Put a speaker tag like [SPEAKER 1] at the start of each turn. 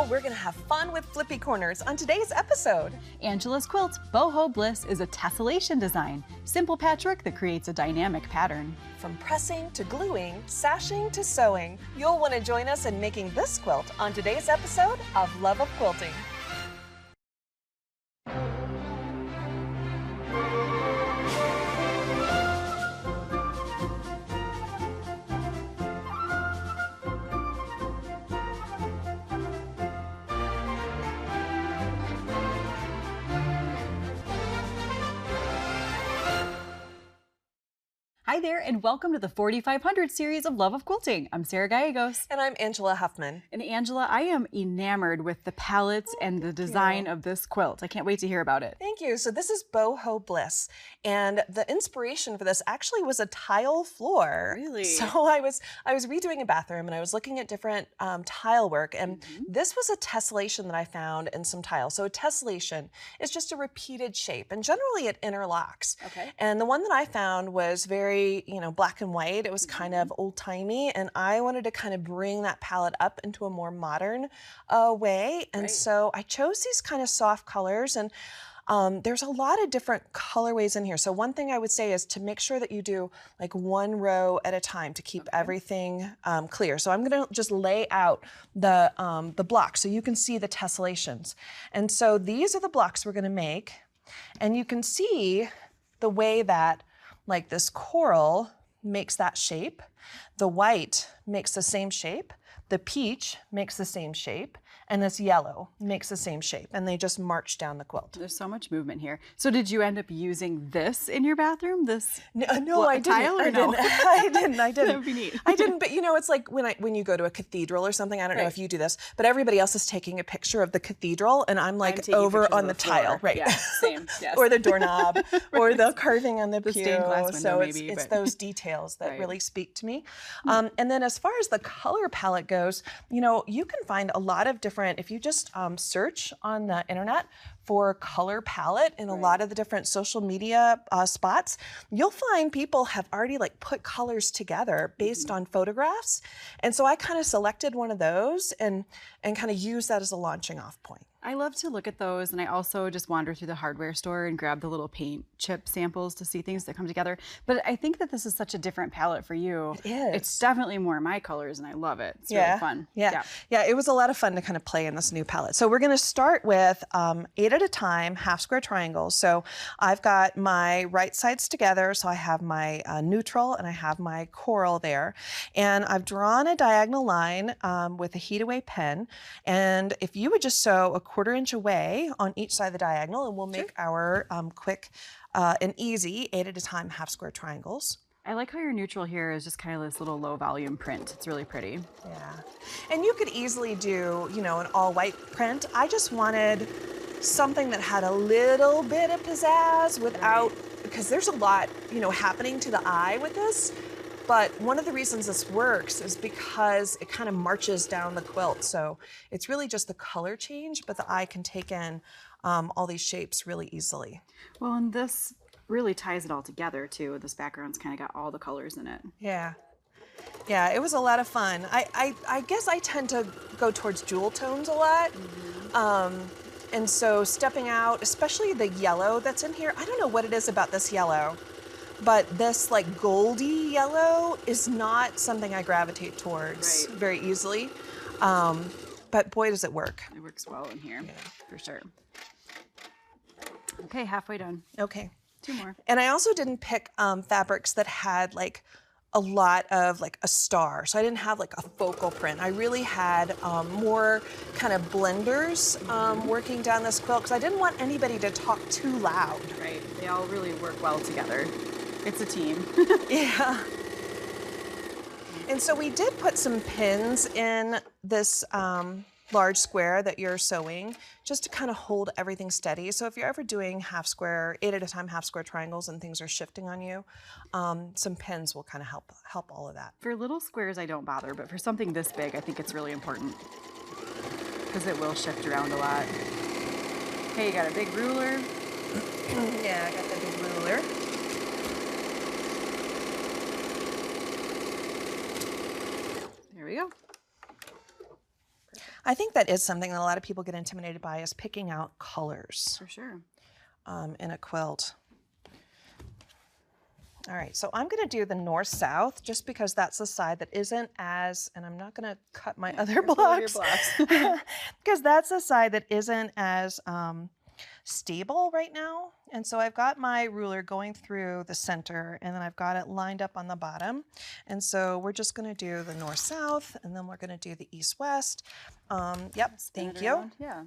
[SPEAKER 1] Angela. We're gonna have fun with flippy corners on today's episode.
[SPEAKER 2] Angela's quilt, Boho Bliss, is a tessellation design, simple patchwork that creates a dynamic pattern.
[SPEAKER 1] From pressing to gluing, sashing to sewing, you'll want to join us in making this quilt on today's episode of Love of Quilting.
[SPEAKER 2] Hi there, and welcome to the 4500 series of Love of Quilting. I'm Sarah Gallegos.
[SPEAKER 1] And I'm Angela Huffman.
[SPEAKER 2] And Angela, I am enamored with the palettes and the design of this quilt. I can't wait to hear about it.
[SPEAKER 1] Thank you. So this is Boho Bliss, and the inspiration for this actually was a tile floor.
[SPEAKER 2] Really?
[SPEAKER 1] So I was redoing a bathroom, and I was looking at different tile work, and this was a tessellation that I found in some tiles. So a tessellation is just a repeated shape, and generally it interlocks.
[SPEAKER 2] Okay.
[SPEAKER 1] And the one that I found was very, black and white. It was kind of old-timey, and I wanted to kind of bring that palette up into a more modern way. And so I chose these kind of soft colors, and there's a lot of different colorways in here. So one thing I would say is to make sure that you do like one row at a time to keep everything clear. So I'm gonna just lay out the blocks so you can see the tessellations. And so these are the blocks we're gonna make, and you can see the way that like this coral makes that shape, the white makes the same shape, the peach makes the same shape, and this yellow makes the same shape, and they just march down the quilt.
[SPEAKER 2] There's so much movement here. So did you end up using this in your bathroom? This
[SPEAKER 1] No, I didn't.
[SPEAKER 2] tile or no?
[SPEAKER 1] I didn't.
[SPEAKER 2] That would be neat.
[SPEAKER 1] I didn't, but it's like when you go to a cathedral or something, I don't know if you do this, but everybody else is taking a picture of the cathedral, and I'm like over on the tile, right?
[SPEAKER 2] Yeah, same. Yes.
[SPEAKER 1] Or the doorknob, or the carving on the pew.
[SPEAKER 2] stained glass window,
[SPEAKER 1] so
[SPEAKER 2] maybe,
[SPEAKER 1] it's
[SPEAKER 2] but-
[SPEAKER 1] those details that really speak to me. And then as far as the color palette goes, you can find a lot of different, if you just search on the internet for color palette in a lot of the different social media spots, you'll find people have already like put colors together based on photographs. And so I kind of selected one of those and kind of used that as a launching off point.
[SPEAKER 2] I love to look at those, and I also just wander through the hardware store and grab the little paint chip samples to see things that come together. But I think that this is such a different palette for you.
[SPEAKER 1] It is.
[SPEAKER 2] It's definitely more my colors, and I love it. It's really fun.
[SPEAKER 1] Yeah, it was a lot of fun to kind of play in this new palette. So we're going to start with 8 at a time half square triangles. So I've got my right sides together. So I have my neutral and I have my coral there. And I've drawn a diagonal line with a heat away pen. And if you would just sew a 1/4 inch away on each side of the diagonal, and we'll make our quick and easy 8 at a time half square triangles.
[SPEAKER 2] I like how your neutral here is just kind of this little low volume print. It's really pretty.
[SPEAKER 1] Yeah, and you could easily do, an all white print. I just wanted something that had a little bit of pizzazz without, because there's a lot, happening to the eye with this. But one of the reasons this works is because it kind of marches down the quilt. So it's really just the color change, but the eye can take in all these shapes really easily.
[SPEAKER 2] Well, and this really ties it all together too. This background's kind of got all the colors in it.
[SPEAKER 1] Yeah. Yeah, it was a lot of fun. I guess I tend to go towards jewel tones a lot. And so stepping out, especially the yellow that's in here, I don't know what it is about this yellow, but this like goldy yellow is not something I gravitate towards very easily. But boy, does it work.
[SPEAKER 2] It works well in here, for sure. Okay, halfway done.
[SPEAKER 1] Okay.
[SPEAKER 2] 2 more.
[SPEAKER 1] And I also didn't pick fabrics that had like a lot of like a star. So I didn't have like a focal print. I really had more kind of blenders working down this quilt because I didn't want anybody to talk too loud.
[SPEAKER 2] Right, they all really work well together. It's a team.
[SPEAKER 1] Yeah. And so we did put some pins in this large square that you're sewing just to kind of hold everything steady. So if you're ever doing half square, 8 at a time half square triangles and things are shifting on you, some pins will kind of help all of that.
[SPEAKER 2] For little squares, I don't bother, but for something this big, I think it's really important because it will shift around a lot. Okay, you got a big ruler.
[SPEAKER 1] Yeah, I got the big ruler.
[SPEAKER 2] There we go.
[SPEAKER 1] I think that is something that a lot of people get intimidated by is picking out colors
[SPEAKER 2] For sure.
[SPEAKER 1] in a quilt. All right, so I'm gonna do the north-south just because that's the side that isn't as, and I'm not gonna cut my other blocks, because that's the side that isn't as stable right now. And so I've got my ruler going through the center and then I've got it lined up on the bottom. And so we're just gonna do the north-south and then we're gonna do the east-west. Yep,
[SPEAKER 2] Spin
[SPEAKER 1] thank
[SPEAKER 2] it
[SPEAKER 1] you.
[SPEAKER 2] around. Yeah.